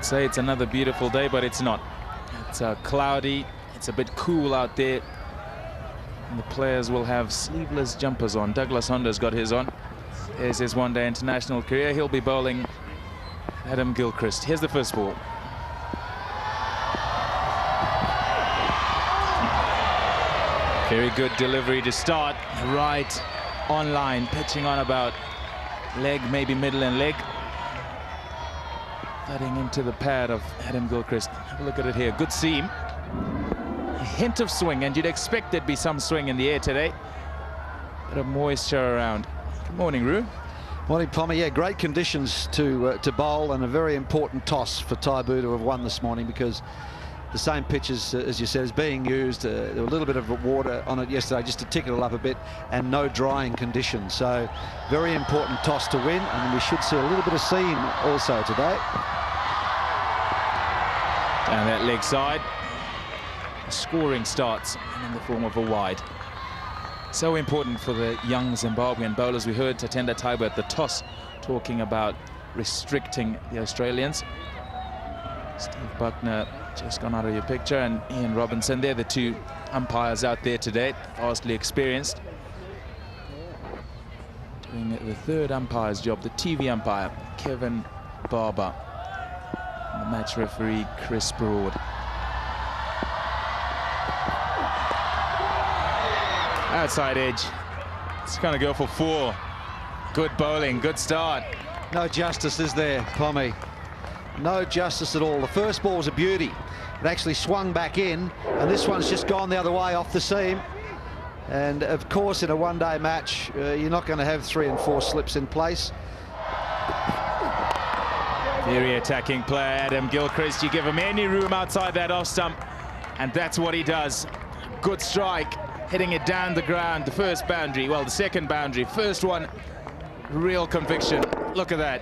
say it's another beautiful day, but it's not. It's cloudy, it's a bit cool out there. And the players will have sleeveless jumpers on. Douglas Honda's got his on. Here's his one-day international career. He'll be bowling Adam Gilchrist. Here's the first ball. Very good delivery to start. Right on line, pitching on about leg, maybe middle and leg. Thudding into the pad of Adam Gilchrist. Have a look at it here. Good seam. A hint of swing, and you'd expect there'd be some swing in the air today. Bit of moisture around. Good morning, Roo. Morning, Pommy. Yeah, great conditions to bowl, and a very important toss for Taibu to have won this morning, because the same pitches, as you said, is being used. There was a little bit of water on it yesterday just to tick it all up a bit, and no drying conditions. So very important toss to win, and we should see a little bit of seam also today. And that leg side. Scoring starts in the form of a wide. So important for the young Zimbabwean bowlers. We heard Tatenda Taibu at the toss talking about restricting the Australians. Steve Buckner just gone out of your picture, and Ian Robinson. They're the two umpires out there today, vastly experienced. Doing the third umpire's job, the TV umpire, Kevin Barber. And the match referee, Chris Broad. Outside edge. It's going to go for 4. Good bowling, good start. No justice, is there, Pommy? No justice at all. The first ball was a beauty. It actually swung back in, and this one's just gone the other way off the seam. And of course, in a one-day match, you're not going to have 3 and 4 slips in place. Very attacking player, Adam Gilchrist. You give him any room outside that off stump, and that's what he does. Good strike, hitting it down the ground. The first boundary, well, the second boundary. First one, real conviction. Look at that.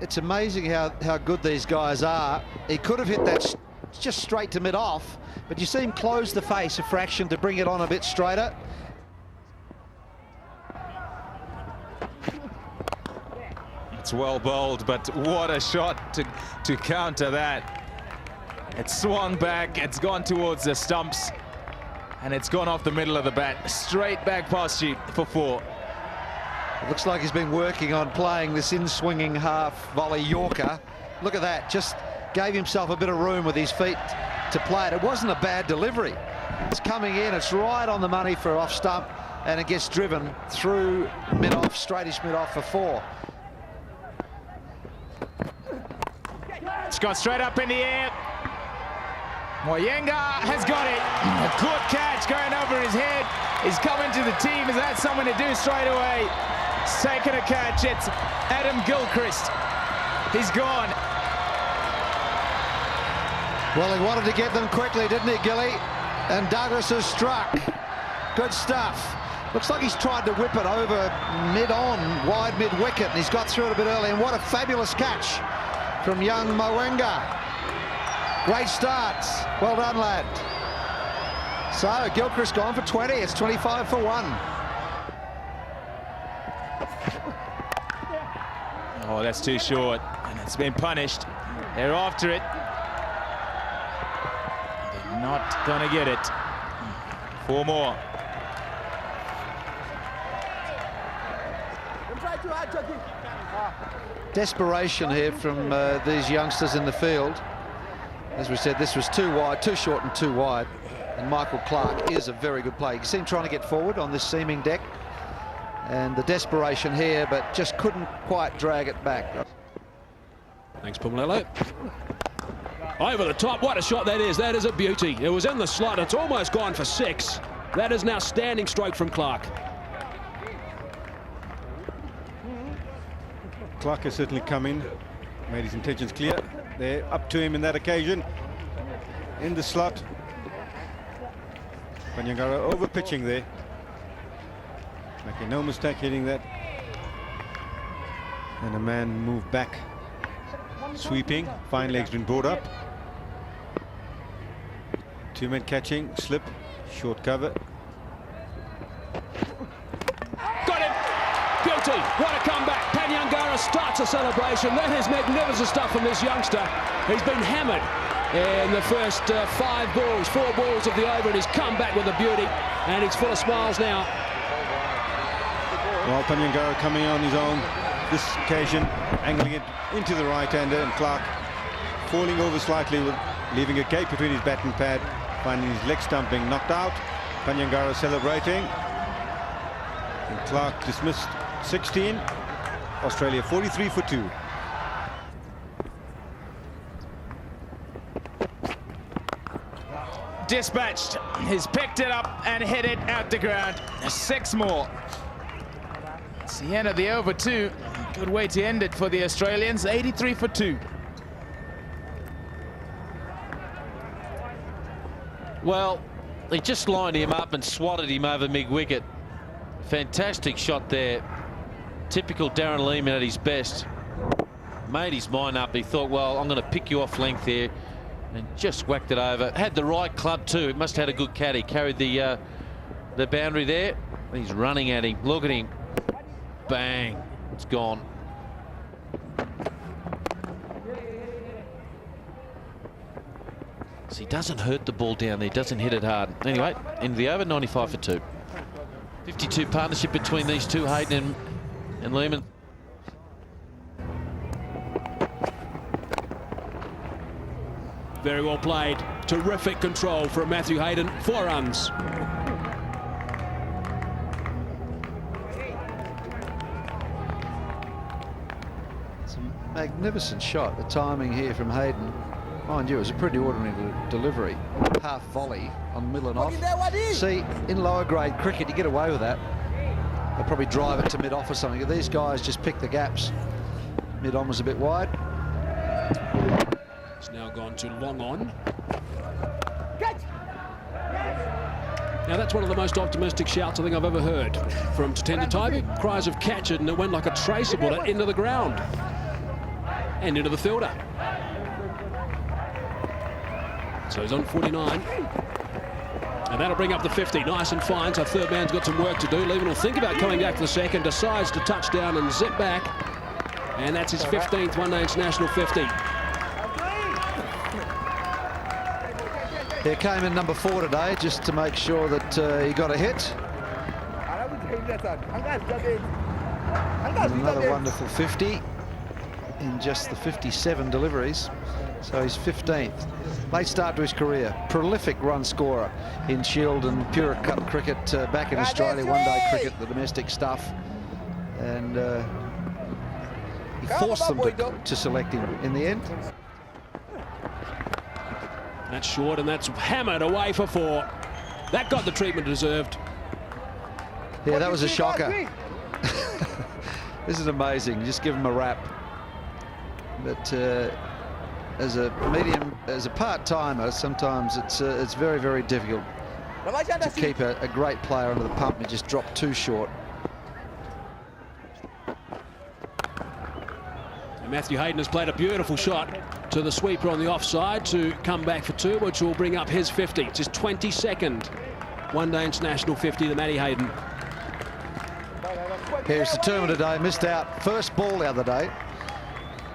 It's amazing how good these guys are. He could have hit that just straight to mid-off, but you see him close the face a fraction to bring it on a bit straighter. It's well bowled, but what a shot to counter that. It's swung back, it's gone towards the stumps, and it's gone off the middle of the bat. Straight back past you for 4. It looks like he's been working on playing this in-swinging half-volley Yorker. Look at that, just gave himself a bit of room with his feet to play it. It wasn't a bad delivery. It's coming in, it's right on the money for off stump, and it gets driven through mid-off, straightish mid-off for 4. It's gone straight up in the air. Moyenga has got it. A good catch going over his head. He's coming to the team. Is that something to do straight away? He's taken a catch. It's Adam Gilchrist. He's gone. Well, he wanted to get them quickly, didn't he, Gilly? And Douglas has struck. Good stuff. Looks like he's tried to whip it over mid-on, wide mid-wicket, and he's got through it a bit early. And what a fabulous catch from young Moyenga. Great start. Well done, lad. So Gilchrist gone for 20. It's 25 for 1. Oh, that's too short, and it's been punished. They're after it. They're not gonna get it. 4 more. Desperation here from these youngsters in the field. As we said, this was too wide, too short and too wide. And Michael Clark is a very good player. You can see him trying to get forward on this seaming deck. And the desperation here, but just couldn't quite drag it back. Thanks, Pumalelo. Over the top, what a shot that is. That is a beauty. It was in the slot. It's almost gone for 6. That is now standing stroke from Clark. Clark has certainly come in, made his intentions clear. They're up to him in that occasion. In the slot. Panyangara over pitching there. Making no mistake hitting that. And a man moved back. Sweeping. Fine leg's been brought up. 2 men catching. Slip. Short cover. Got him! Beauty! What a comeback! Panyangara starts a celebration. That is magnificent stuff from this youngster. He's been hammered in the first 4 balls of the over, and he's come back with a beauty, and he's full of smiles now. Well, Panyangara coming on his own this occasion, angling it into the right-hander, and Clark falling over slightly, leaving a gap between his bat and pad, finding his leg stumping knocked out. Panyangara celebrating, and Clark dismissed 16. Australia 43 for 2. Dispatched. He's picked it up and hit it out the ground. 6 more. It's the end of the over 2. Good way to end it for the Australians. 83 for 2. Well, he just lined him up and swatted him over mid-wicket. Fantastic shot there. Typical Darren Lehmann at his best. Made his mind up. He thought, well, I'm going to pick you off length here, and just whacked it over. Had the right club too. It must have had a good caddy. Carried the boundary there. He's running at him. Look at him. Bang. It's gone. So he doesn't hurt the ball down there. Doesn't hit it hard. Anyway, into the over, 95 for 2. 52 partnership between these two, Hayden and Lehmann. Very well played. Terrific control from Matthew Hayden. 4 runs. It's a magnificent shot. The timing here from Hayden. Mind you, it was a pretty ordinary delivery. Half volley on middle and off. See, in lower grade cricket, you get away with that. They'll probably drive it to mid-off or something. These guys just pick the gaps. Mid-on was a bit wide. It's now gone to long on. Now that's one of the most optimistic shouts I think I've ever heard from Tatenda Taibu. Cries of catch it, and it went like a tracer bullet into the ground and into the fielder. So he's on 49. And that'll bring up the 50. Nice and fine. So third man's got some work to do. Lehmann will think about coming back for the second. Decides to touch down and zip back. And that's his 15th one-day international 50. He came in number 4 today just to make sure that he got a hit. And another wonderful 50 in just the 57 deliveries. So he's 15th. Late start to his career. Prolific run scorer in Shield and Pure Cup cricket back in Australia. One-day cricket, the domestic stuff. And he forced them to select him in the end. That's short, and that's hammered away for 4. That got the treatment deserved. Yeah, that was a shocker. This is amazing. Just give him a wrap. But as a part-timer, sometimes it's very, very difficult to keep a great player under the pump and just drop too short. And Matthew Hayden has played a beautiful shot to the sweeper on the offside to come back for 2, which will bring up his 50. It's his 22nd one-day international 50 to Matty Hayden. Here's the tournament today. Missed out first ball the other day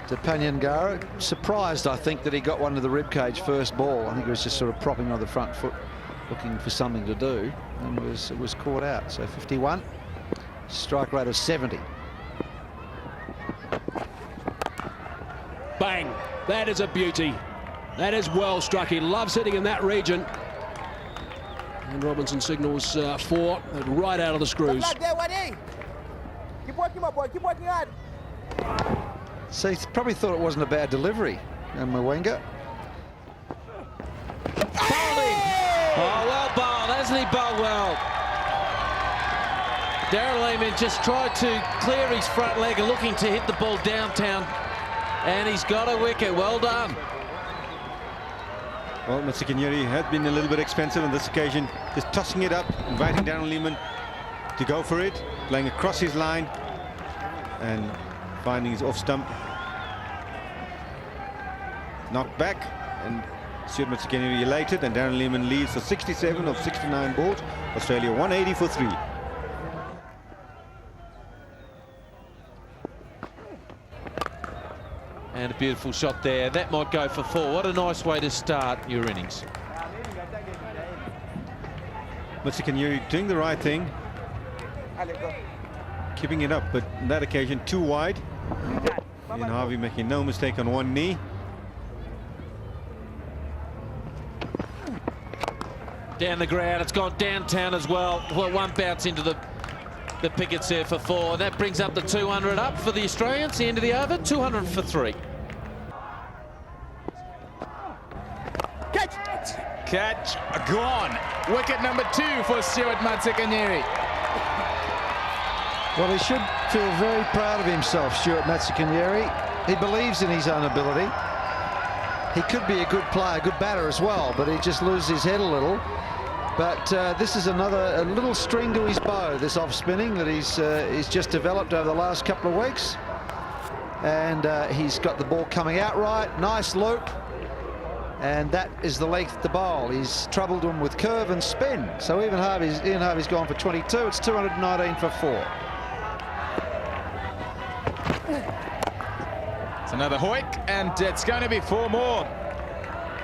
to Panyangara. Surprised, I think, that he got one to the ribcage first ball. I think he was just sort of propping on the front foot, looking for something to do, and it was caught out. So 51, strike rate of 70. Bang! That is a beauty. That is well struck. He loves hitting in that region. And Robinson signals 4, right out of the screws. Keep working, my boy. Keep working hard. So he probably thought it wasn't a bad delivery, Mwenga. Bowling! Oh, well bowled, hasn't he bowled well? Darren Lehmann just tried to clear his front leg and looking to hit the ball downtown. And he's got a wicket. Well done. Well, Matsikanyeri had been a little bit expensive on this occasion, just tossing it up, inviting Darren Lehmann to go for it, playing across his line and finding his off stump. Knocked back, and Stuart Matsikanyeri elated, and Darren Lehmann leads for 67 of 69 balls. Australia 180 for 3. And a beautiful shot there. That might go for 4. What a nice way to start your innings. You're doing the right thing, keeping it up, but on that occasion too wide. And Harvey making no mistake on one knee. Down the ground, it's gone downtown as well. Well, one bounce into the pickets there for 4. That brings up the 200 up for the Australians. The end of the over, 200 for 3. Catch, gone. Wicket number 2 for Stuart Matsikanyeri. Well, he should feel very proud of himself, Stuart Matsikanyeri. He believes in his own ability. He could be a good player, good batter as well, but he just loses his head a little. But this is a little string to his bow, this off-spinning that he's just developed over the last couple of weeks. And he's got the ball coming out right, nice loop. And that is the length to bowl. He's troubled him with curve and spin. So Ian Harvey's gone for 22. It's 219 for 4. It's another hoik, and it's going to be 4 more.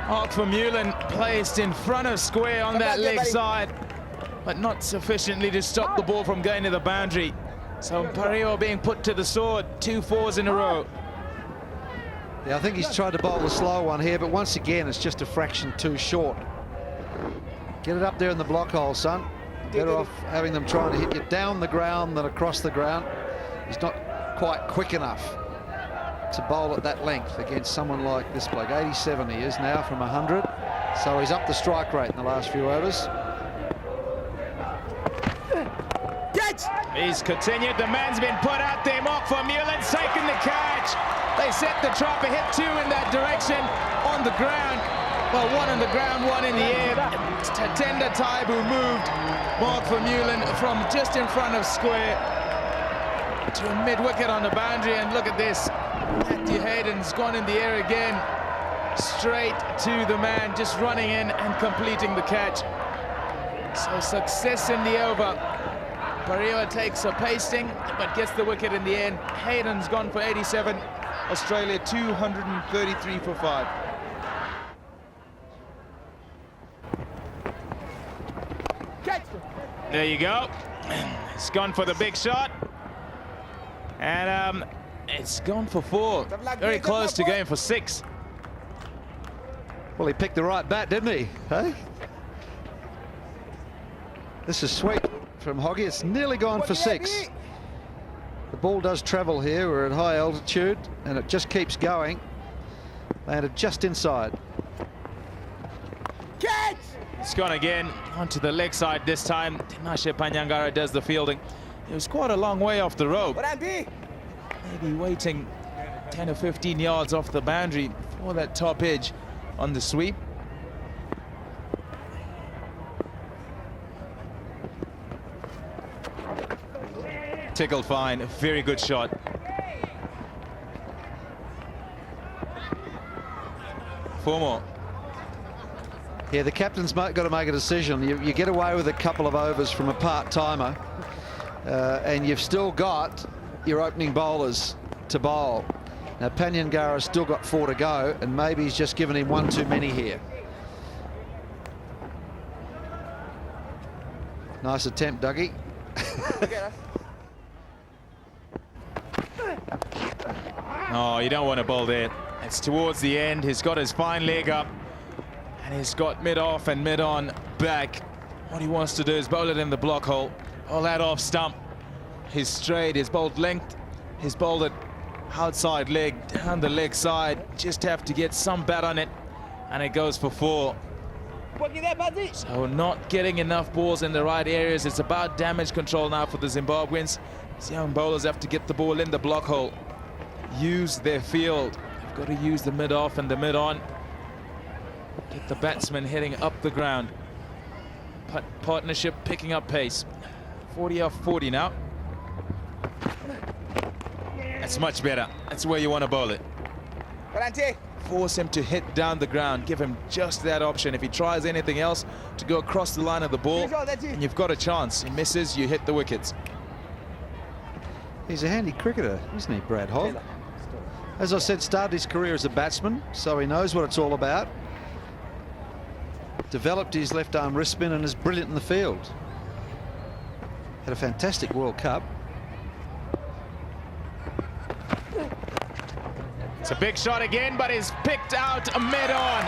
Mark Vermeulen placed in front of square on that leg side, but not sufficiently to stop the ball from going to the boundary. So Pareo being put to the sword, 2 4s in a row. Yeah, I think he's tried to bowl the slow one here, but once again, it's just a fraction too short. Get it up there in the block hole, son. Better off having them trying to hit you down the ground than across the ground. He's not quite quick enough to bowl at that length against someone like this bloke. 87 he is now from 100. So he's up the strike rate in the last few overs. He's continued. The man's been put out there. Mark Vermeulen's taken the catch. They set the trap, a hit 2 in that direction on the ground. Well, 1 on the ground, 1 in the air. Tatenda Taibu moved Mark Vermeulen from just in front of square to a mid-wicket on the boundary. And look at this. Matthew Hayden's gone in the air again. Straight to the man, just running in and completing the catch. So success in the over. Pareo takes a pasting, but gets the wicket in the end. Hayden's gone for 87. Australia 233 for 5. There you go. It's gone for the big shot. And it's gone for 4. Very close to going for 6. Well, he picked the right bat, didn't he? Hey? This is sweet from Hoggy. It's nearly gone for 6. The ball does travel here. We're at high altitude, and it just keeps going. Landed just inside. Catch! It's gone again onto the leg side this time. Tinashe Panyangara does the fielding. It was quite a long way off the rope. Maybe waiting 10 or 15 yards off the boundary for that top edge on the sweep. Tickled fine, a very good shot. Four more. Yeah, the captain's got to make a decision. You get away with a couple of overs from a part-timer, and you've still got your opening bowlers to bowl. Now, Panyangara's still got 4 to go, and maybe he's just given him 1 too many here. Nice attempt, Dougie. Oh, you don't want to bowl there. It's towards the end. He's got his fine leg up, and he's got mid-off and mid-on back. What he wants to do is bowl it in the block hole. All that off stump. He's straight, he's bowled length. He's bowled it outside leg, down the leg side. Just have to get some bat on it, and it goes for 4. So not getting enough balls in the right areas. It's about damage control now for the Zimbabweans. These young bowlers have to get the ball in the block hole. Use their field. They've got to use the mid-off and the mid-on. Get the batsman heading up the ground. Partnership picking up pace. 40 off 40 now. That's much better. That's where you want to bowl it. Force him to hit down the ground. Give him just that option. If he tries anything else to go across the line of the ball, and you've got a chance. He misses, you hit the wickets. He's a handy cricketer, isn't he, Brad Hogg? As I said, started his career as a batsman, so he knows what it's all about. Developed his left arm wrist spin and is brilliant in the field. Had a fantastic World Cup. It's a big shot again, but is picked out mid-on.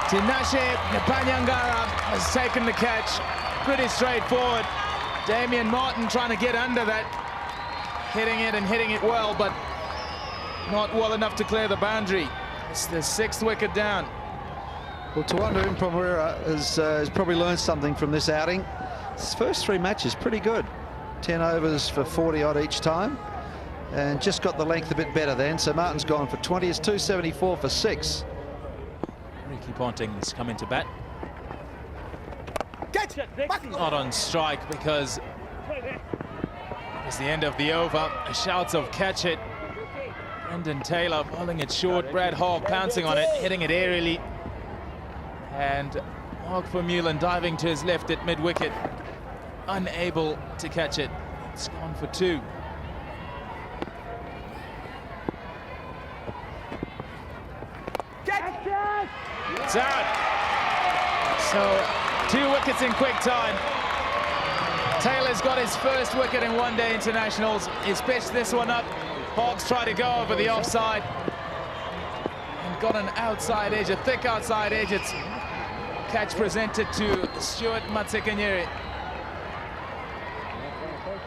Tinashe Panyangara has taken the catch. Pretty straightforward. Damien Martin trying to get under that. Hitting it and hitting it well, but not well enough to clear the boundary. It's the 6th wicket down. Well, Tawanda Impromera has probably learned something from this outing. His first 3 matches, pretty good. 10 overs for 40 odd each time. And just got the length a bit better then. So Martin's gone for 20. It's 274 for 6. Ricky Ponting has come into bat. Not on strike because it's the end of the over. Shouts of catch it. Brendan Taylor bowling it short. Brad Hogg pouncing on it, hitting it aerially. And Mark Vermeulen diving to his left at mid-wicket. Unable to catch it. It's gone for 2. It's out. So 2 wickets in quick time. Taylor's got his first wicket in one-day internationals. He's pitched this one up. Hawks try to go over the offside. And got an outside edge, a thick outside edge. It's catch presented to Stuart Matsekanyeri.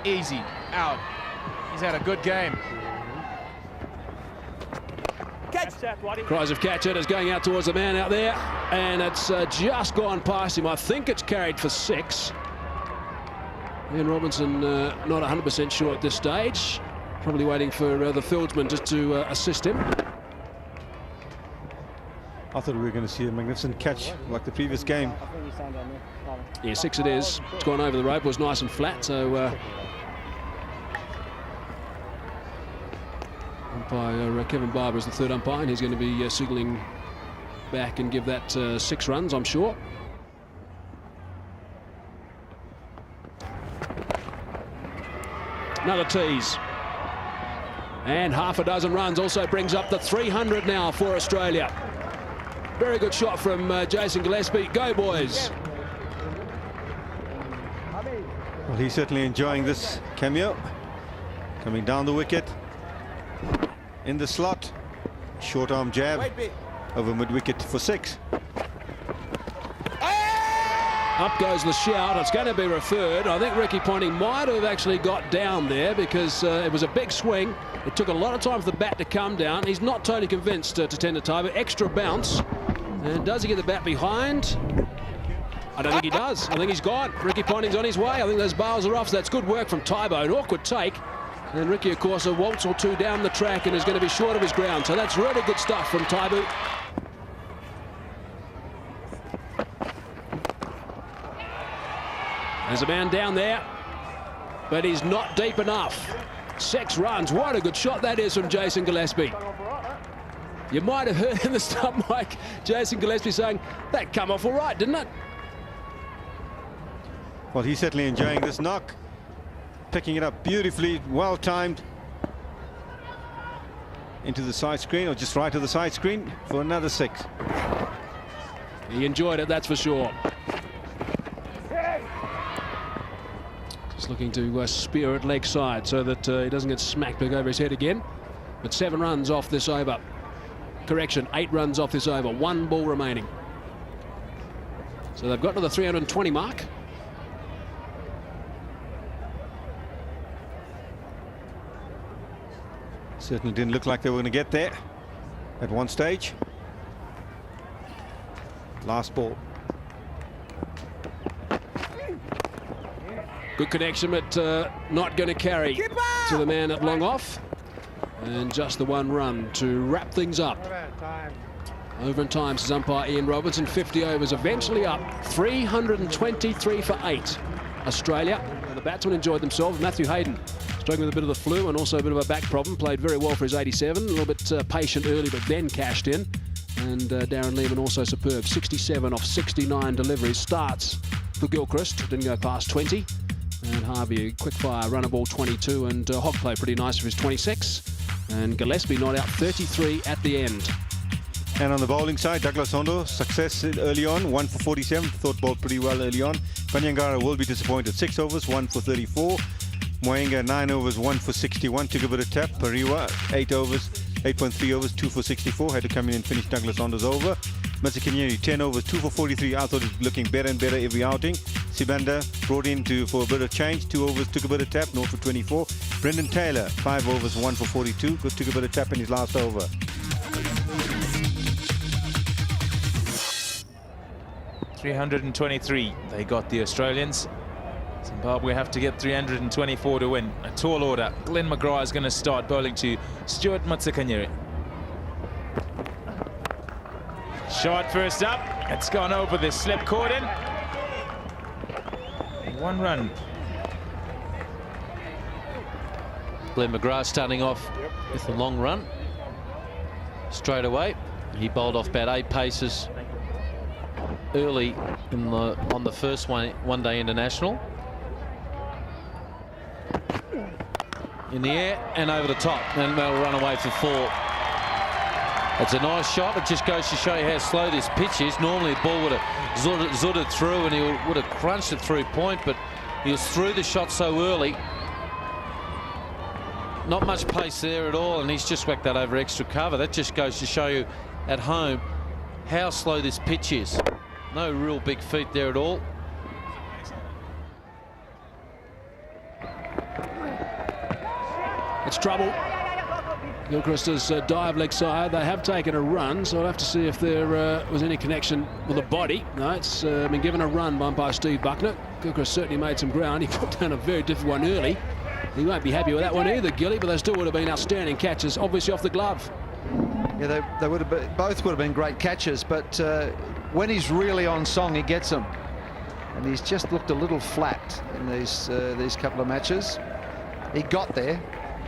Easy, out. He's had a good game. Cries of catch it is going out towards the man out there, and it's just gone past him. I think it's carried for 6. Ian Robinson not 100% sure at this stage. Probably waiting for the fieldsman just to assist him. I thought we were going to see a magnificent catch like the previous game. Yeah, 6 it is. It's gone over the rope. It was nice and flat, so umpire Kevin Barber is the 3rd umpire, and he's going to be signalling back and give that 6 runs, I'm sure. Another tease. And half a dozen runs also brings up the 300 now for Australia. Very good shot from Jason Gillespie. Go, boys. Well, he's certainly enjoying this cameo. Coming down the wicket. In the slot. Short arm jab. Over mid-wicket for 6. Up goes the shout. It's going to be referred. I think Ricky Ponting might have actually got down there because it was a big swing. It took a lot of time for the bat to come down. He's not totally convinced to tend to Taibo. Extra bounce. And does he get the bat behind? I don't think he does. I think he's gone. Ricky Ponting's on his way. I think those bars are off. So that's good work from Taibo. An awkward take. And Ricky, of course, a waltz or 2 down the track and is going to be short of his ground. So that's really good stuff from Taibo. There's a man down there, but he's not deep enough. 6 runs. What a good shot that is from Jason Gillespie. You might have heard in the stump mic Jason Gillespie saying, that come off all right, didn't it? Well, he's certainly enjoying this knock. Picking it up beautifully, well timed. Into the side screen, or just right of the side screen for another 6. He enjoyed it, that's for sure. Just looking to spear it leg side so that he doesn't get smacked back over his head again. But 7 runs off this over. Correction, 8 runs off this over. 1 ball remaining. So they've got to the 320 mark. Certainly didn't look like they were going to get there at one stage. Last ball. Good connection, but not going to carry to the man at long off. And just the 1 run to wrap things up. Over in time, says umpire Ian Robinson. 50 overs eventually up. 323 for 8. Australia. The batsmen enjoyed themselves. Matthew Hayden struggling with a bit of the flu and also a bit of a back problem. Played very well for his 87. A little bit patient early, but then cashed in. And Darren Lehman also superb. 67 off 69 deliveries. Starts for Gilchrist. Didn't go past 20. And Harvey, a quick fire runner ball 22. And Hogg played pretty nice for his 26. And Gillespie not out 33 at the end. And on the bowling side, Douglas Hondo, success early on, 1 for 47, thought bowled pretty well early on. Panyangara will be disappointed, 6 overs, 1 for 34. Moenga, 9 overs, 1 for 61, took a bit of tap. Pariwa, 8 overs, 8.3 overs, 2 for 64, had to come in and finish Douglas Hondo's over. Matsikanyeri, 10 overs, 2 for 43. I thought it was looking better and better every outing. Sibanda brought in for a bit of change, 2 overs, took a bit of tap, 0 for 24. Brendan Taylor, 5 overs, 1 for 42, took a bit of tap in his last over. $323 they got, the Australians. Zimbabwe have to get 324 to win. A tall order. Glenn McGrath is going to start bowling to Stuart Matsikanyeri. Shot first up. It's gone over the slip cordon. 1 run. Glenn McGrath starting off with a long run. Straight away. He bowled off about 8 paces early on the first one-day international. In the air and over the top, and they'll run away for 4. It's a nice shot. It just goes to show you how slow this pitch is. Normally the ball would have zooted through and he would have crunched it through point, but he was through the shot so early. Not much pace there at all, and he's just whacked that over extra cover. That just goes to show you at home how slow this pitch is. No real big feet there at all. It's trouble. Gilchrist has dive leg side. They have taken a run, so I'll have to see if there was any connection with the body. No, it's been given a run by Steve Buckner. Gilchrist certainly made some ground. He put down a very difficult one early. He won't be happy with that one either, Gilly, but they still would have been outstanding catches, obviously off the glove. Yeah, they would have been, both would have been great catches, but when he's really on song, he gets them. And he's just looked a little flat in these couple of matches. He got there.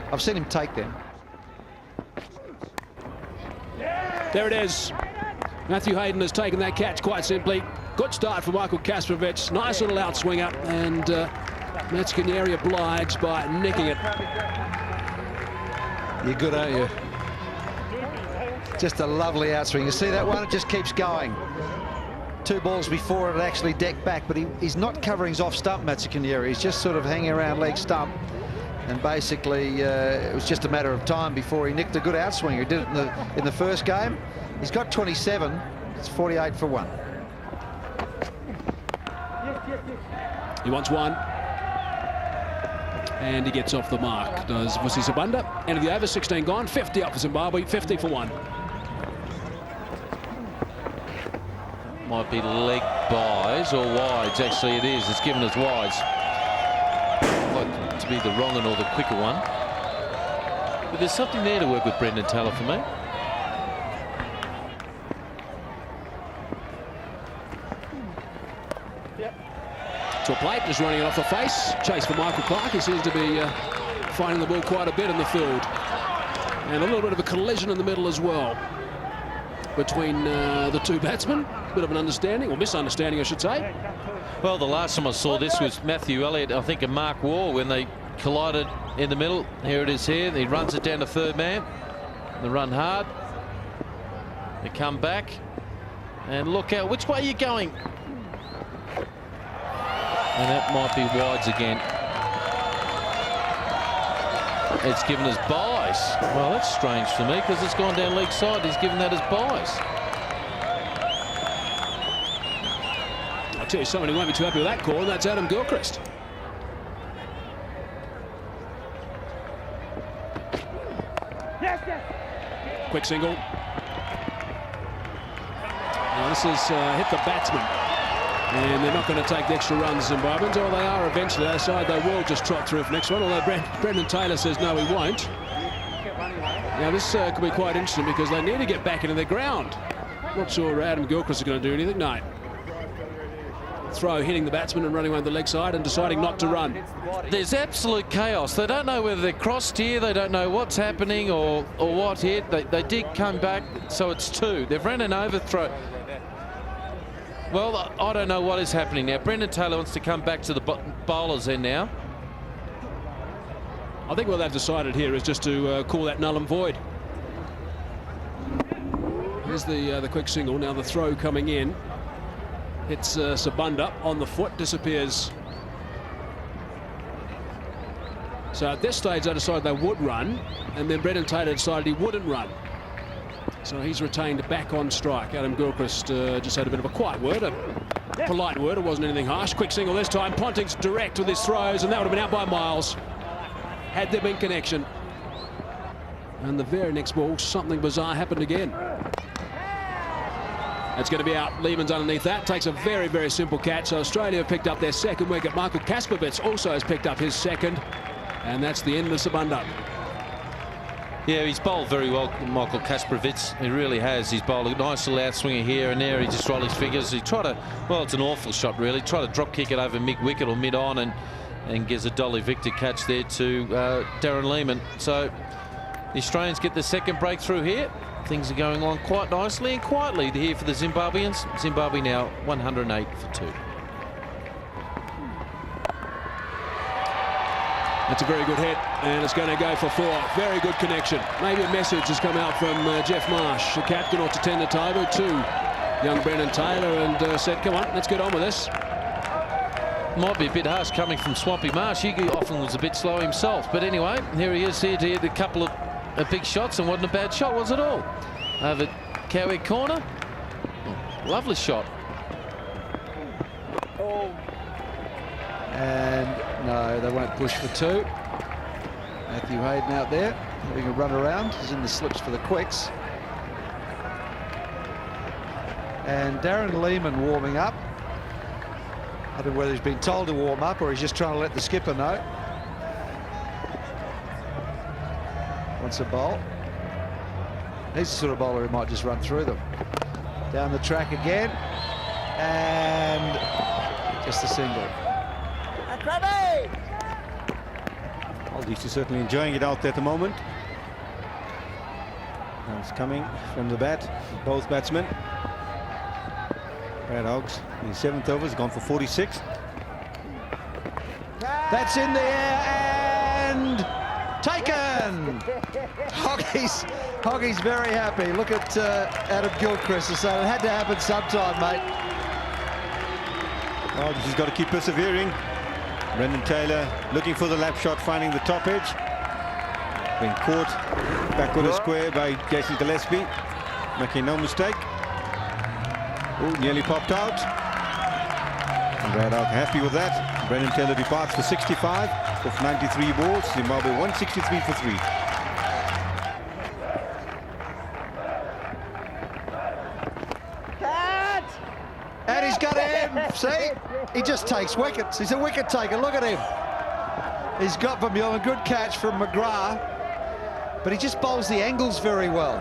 I've seen him take them. There it is. Matthew Hayden has taken that catch quite simply. Good start for Michael Kasparovich. Nice little outswinger, and Matsikanyeri obliged by nicking it. You're good, aren't you? Just a lovely outswing. You see that one? It just keeps going. 2 balls before it actually decked back, but he's not covering his off stump, Matsikanyeri. He's just sort of hanging around leg stump. And basically, it was just a matter of time before he nicked a good outswinger. He did it in the first game. He's got 27. It's 48 for 1. He wants 1. And he gets off the mark. Does Vusi Sibanda. End of the over, 16 gone. 50 up for Zimbabwe. 50 for 1. Might be leg buys or wides. Actually, it is. It's given us wides. Like to be the wrong or the quicker one. But there's something there to work with Brendan Taylor for me. To a plate, just running it off the face. Chase for Michael Clark. He seems to be finding the ball quite a bit in the field. And a little bit of a collision in the middle as well between the 2 batsmen. Bit of an understanding, or misunderstanding, I should say. Well, the last time I saw this was Matthew Elliott, I think, and Mark Waugh when they collided in the middle. Here it is here. He runs it down to 3rd man. They run hard. They come back. And look out. Which way are you going? And that might be wides again. It's given us buys. Well, that's strange for me because it's gone down leg side. He's given that as buys. I'll tell you someone who won't be too happy with that call, and that's Adam Gilchrist. Quick single. Now this has hit the batsman. And they're not going to take the extra runs, Zimbabweans, or they are eventually. They decide they will just trot through for next one, although Brendan Taylor says no, he won't. Now this could be quite interesting because they need to get back into their ground. Not sure Adam Gilchrist is going to do anything. No. Throw hitting the batsman and running around the leg side and deciding not to run. There's absolute chaos. They don't know whether they're crossed here. They don't know what's happening or what hit. They did come back, so it's 2. They've ran an overthrow. Well, I don't know what is happening now. Brendan Taylor wants to come back to the bowlers end now. I think what they've decided here is just to call that null and void. Here's the quick single. Now the throw coming in. Hits Sabunda on the foot, disappears. So at this stage they decided they would run, and then Brendan Taylor decided he wouldn't run. So he's retained back on strike. Adam Gilchrist just had a bit of a quiet word, a polite word. It wasn't anything harsh. Quick single this time. Ponting's direct with his throws, and that would have been out by Miles had there been connection. And the very next ball, something bizarre happened again. It's going to be out. Lehman's underneath that. Takes a very, very simple catch. So Australia have picked up their second wicket. Michael Kaspervits also has picked up his second. And that's the end of Sabunda. Yeah, he's bowled very well, Michael Kaspervits. He really has. He's bowled a nice little outswinger here and there. He just rolled his fingers. He tried to, well, it's an awful shot, really. Tried to drop kick it over mid-wicket or mid-on and gives a Dolly Victor catch there to Darren Lehman. So the Australians get the second breakthrough here. Things are going on quite nicely and quietly here for the Zimbabweans. Zimbabwe now 108 for 2. That's a very good hit, and it's going to go for 4. Very good connection. Maybe a message has come out from Jeff Marsh, the captain, or Tatenda Taibu, to young Brendan Taylor, and said, come on, let's get on with this. Might be a bit harsh coming from Swampy Marsh. He often was a bit slow himself. But anyway, here he is here to hit a couple of big shots, and wasn't a bad shot, was it all? Over Cowie corner. Oh, lovely shot. And no, they won't push for 2. Matthew Hayden out there having a run around. He's in the slips for the quicks. And Darren Lehman warming up. I don't know whether he's been told to warm up or he's just trying to let the skipper know. Wants a bowl. He's the sort of bowler who might just run through them. Down the track again. And just a single. Aldis is certainly enjoying it out there at the moment. Now it's coming from the bat, both batsmen. Brad Hoggs in his 7th over has gone for 46. That's in the air and taken. Hoggy's very happy. Look at Adam Gilchrist saying it had to happen sometime, mate. Aldis has got to keep persevering. Brendan Taylor looking for the lap shot, finding the top edge. Being caught backward square by Jason Gillespie, making no mistake. Oh, nearly popped out. And Brad Hogg happy with that. Brendan Taylor departs for 65 of 93 balls. Zimbabwe 163 for 3. And he's got him. See? He just takes wickets. He's a wicket taker. Look at him. He's got Vermeulen. Good catch from McGrath. But he just bowls the angles very well.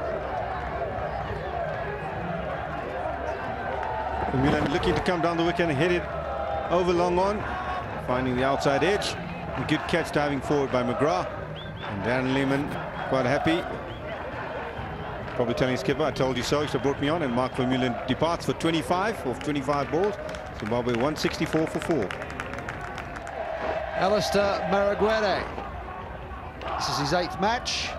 Vermeulen looking to come down the wicket and hit it over long on. Finding the outside edge. A good catch diving forward by McGrath. And Darren Lehman quite happy. Probably telling skipper, I told you so, he brought me on, and Mark Vermeulen departs for 25 of 25 balls. Zimbabwe 164 for 4. Alistair Maragwete. This is his 8th match.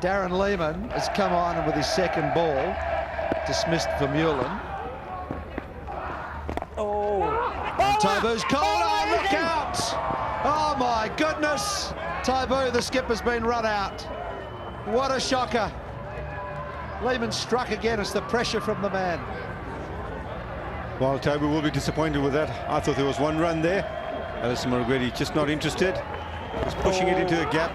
Darren Lehman has come on with his second ball. Dismissed Vermeulen. And Taibu's called. Oh, look out! Oh my goodness! Taibu, the skipper's been run out. What a shocker. Lehman struck again. It's the pressure from the man. Well, Taibu will be disappointed with that. I thought there was one run there. Alistair Maragwete just not interested. Just pushing it into a gap.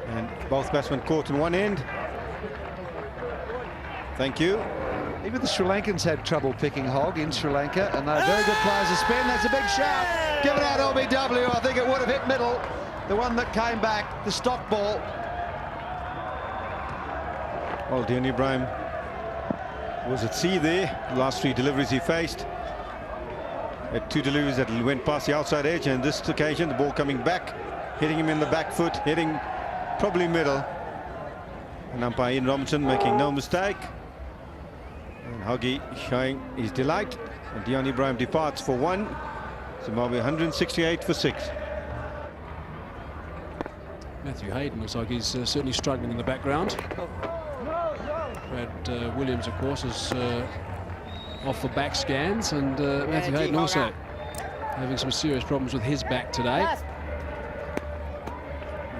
And both batsmen caught in one end. Thank you. Even the Sri Lankans had trouble picking Hogg in Sri Lanka, and they're very good players to spin. That's a big shout. Give it out, LBW. I think it would have hit middle. The one that came back, the stock ball. Well, Dion Ibrahim was at sea there. The last 3 deliveries he faced. Had 2 deliveries that went past the outside edge, and this occasion the ball coming back, hitting him in the back foot, hitting probably middle. And umpire Ian Robinson making no mistake. And Hoggy showing his delight. And Dion Ibrahim departs for 1. Zimbabwe 168 for 6. Matthew Hayden looks like he's certainly struggling in the background. Brad Williams, of course, is off for back scans, and Matthew Hayden also having some serious problems with his back today.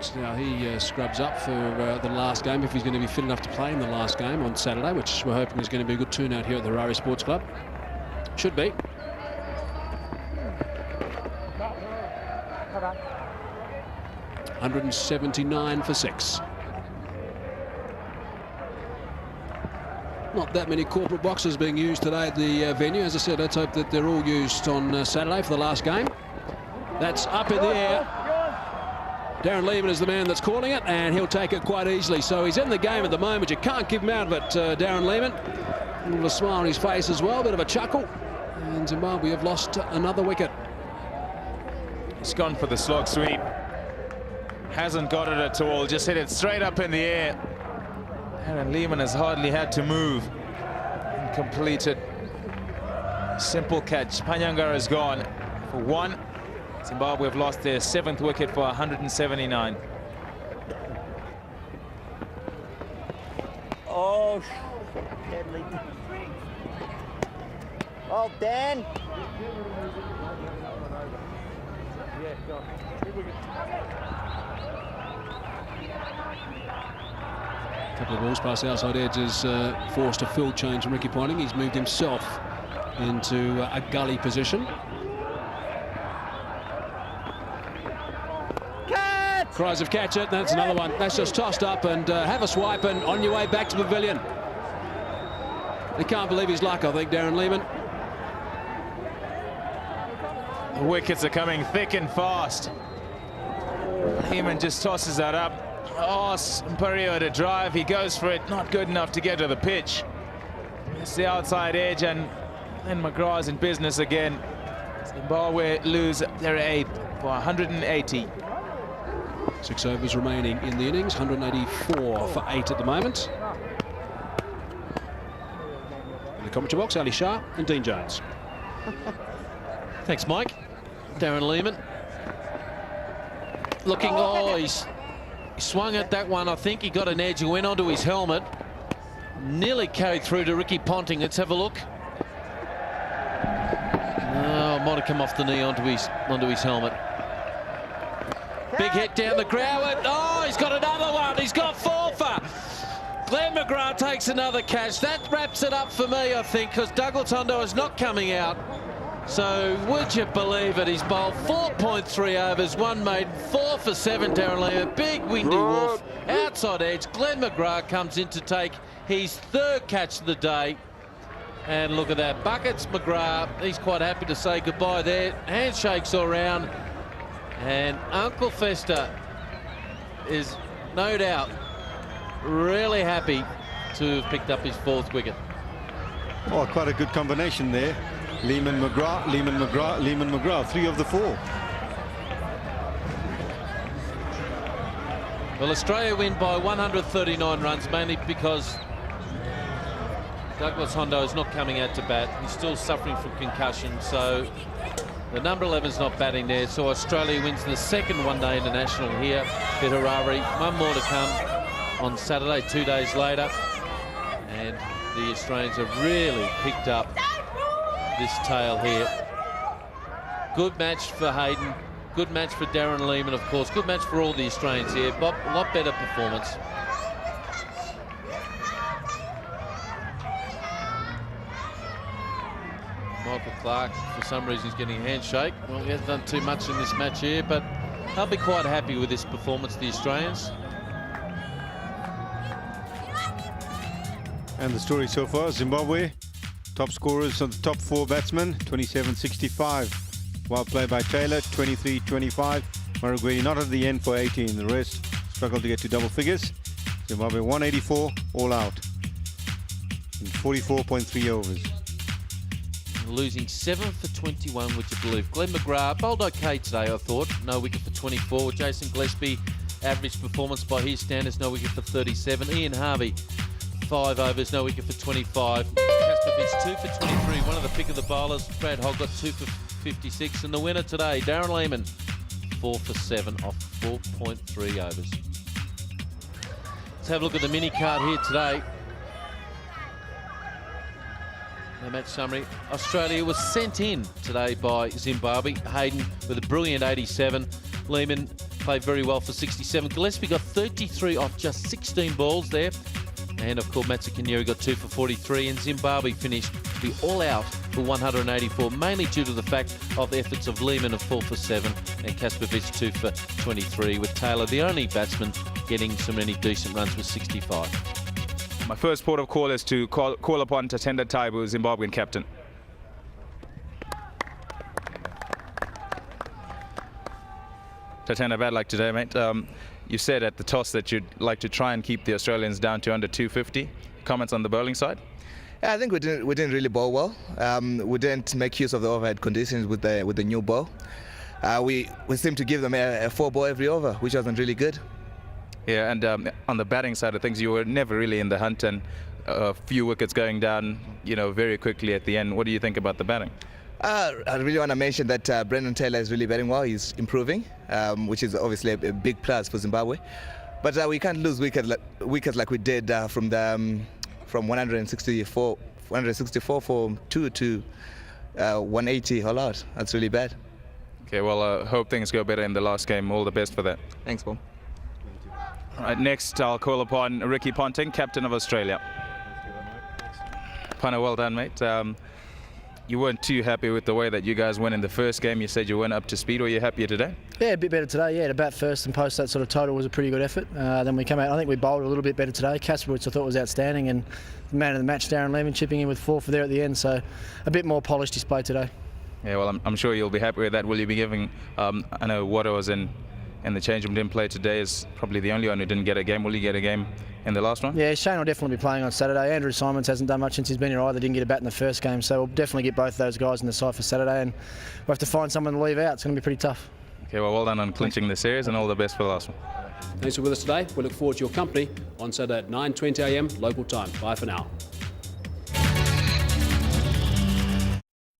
So now he scrubs up for the last game, if he's going to be fit enough to play in the last game on Saturday, which we're hoping is going to be a good turnout here at the Harare Sports Club. Should be. $179 for 6. Not that many corporate boxes being used today at the venue. As I said, let's hope that they're all used on Saturday for the last game. That's up in the air. Darren Lehman is the man that's calling it, and he'll take it quite easily. So he's in the game at the moment. You can't keep him out of it, Darren Lehman. A little smile on his face as well, bit of a chuckle. And Zimbabwe have lost another wicket. He's gone for the slog sweep. Hasn't got it at all, just hit it straight up in the air. Darren Lehman has hardly had to move and completed. Simple catch. Panyangara is gone for 1. Zimbabwe have lost their 7th wicket for 179. Oh, deadly. Oh, Dan. A couple of balls past outside edge has forced a field change from Ricky Ponting. He's moved himself into a gully position. Catch! Cries of catch it. That's another one. That's just tossed up, and have a swipe and on your way back to the pavilion. He can't believe his luck, I think, Darren Lehman. The wickets are coming thick and fast. Lehman just tosses that up. Asks Perio to drive. He goes for it. Not good enough to get to the pitch. It's the outside edge, and Glenn McGrath's in business again. Zimbabwe lose their 8th for 180. 6 overs remaining in the innings. 184 for 8 at the moment. In the commentary box, Ali Shah and Dean Jones. Thanks, Mike. Darren Lehman. Looking, he swung at that one. I think he got an edge and went onto his helmet. Nearly carried through to Ricky Ponting. Let's have a look. Oh, might have come off the knee onto his helmet. Big hit down the ground. Oh, he's got another one. He's got 4 for. Glenn McGrath takes another catch. That wraps it up for me, I think, because Douglas Hondo is not coming out. So would you believe it? He's bowled 4.3 overs, 1 maiden, 4 for 7, Darren Lehman. Big windy wolf, outside edge. Glenn McGrath comes in to take his 3rd catch of the day. And look at that, buckets McGrath. He's quite happy to say goodbye there. Handshakes all around. And Uncle Fester is no doubt really happy to have picked up his 4th wicket. Oh, quite a good combination there. Lehman McGrath, Lehman McGrath, Lehman McGrath, 3 of the 4. Well, Australia win by 139 runs, mainly because Douglas Hondo is not coming out to bat. He's still suffering from concussion, so the number 11 is not batting there. So Australia wins the 2nd one-day international here at Harare. 1 more to come on Saturday, 2 days later. And the Australians have really picked up this tail here. Good match for Hayden, good match for Darren Lehman, of course, good match for all the Australians here, but a lot better performance. Michael Clark, for some reason, is getting a handshake. Well, he hasn't done too much in this match here, but they'll be quite happy with this performance, the Australians. And the story so far, Zimbabwe, top scorers on the top 4 batsmen, 27-65. Well played by Taylor, 23-25. Maragwedi not at the end for 18. The rest struggled to get to double figures. Zimbabwe 184, all out. In 44.3 overs. Losing 7 for 21, would you believe? Glenn McGrath bowled okay today, I thought. No wicket for 24. Jason Gillespie, average performance by his standards, no wicket for 37. Ian Harvey, 5 overs, no wicket for 25. Kasper Bitts, 2 for 23, one of the pick of the bowlers. Brad Hogg got 2 for 256. And the winner today, Darren Lehman, 4 for 7 off 4.3 overs. Let's have a look at the mini card here today. The match summary. Australia was sent in today by Zimbabwe. Hayden with a brilliant 87. Lehman played very well for 67. Gillespie got 33 off just 16 balls there. And of course, Matsukanyeri got 2 for 43. And Zimbabwe finished to be all out for 184, mainly due to the fact of the efforts of Lehman of 4 for 7 and Kaspovic 2 for 23, with Taylor the only batsman getting so many decent runs with 65. My first port of call is to call upon Tatenda Taibu, Zimbabwean captain. Tatenda, bad luck today, mate. You said at the toss that you'd like to try and keep the Australians down to under 250. Comments on the bowling side? Yeah, I think we didn't really bowl well. We didn't make use of the overhead conditions with the new ball. We seemed to give them a 4-ball every over, which wasn't really good. Yeah, and on the batting side of things, you were never really in the hunt, and a few wickets going down, very quickly at the end. What do you think about the batting? I really want to mention that Brendan Taylor is really batting well. He's improving, which is obviously a big plus for Zimbabwe. But we can't lose wickets like we did from 164 for 2 to 180 all out. That's really bad. Okay, well, hope things go better in the last game. All the best for that. Thanks, Paul. All right, next I'll call upon Ricky Ponting, captain of Australia. Punter, well done, mate. You weren't too happy with the way that you guys went in the first game. You said you weren't up to speed. Were you happier today? Yeah, a bit better today. Yeah, to bat first and post that sort of total was a pretty good effort. Then we came out, I think we bowled a little bit better today. Kaspovic I thought was outstanding, and the man of the match, Darren Lehman, chipping in with 4 for there at the end. So a bit more polished display today. Yeah, well, I'm sure you'll be happy with that. Will you be giving, I know Watto was in the change room, didn't play today, is probably the only one who didn't get a game. Will he get a game in the last one? Yeah, Shane will definitely be playing on Saturday. Andrew Simons hasn't done much since he's been here either. Didn't get a bat in the first game, so we'll definitely get both of those guys in the side for Saturday, and we'll have to find someone to leave out. It's going to be pretty tough. Okay, well done on clinching the series, and all the best for the last one. Thanks for with us today. We look forward to your company on Saturday at 9:20 a.m. local time. Bye for now.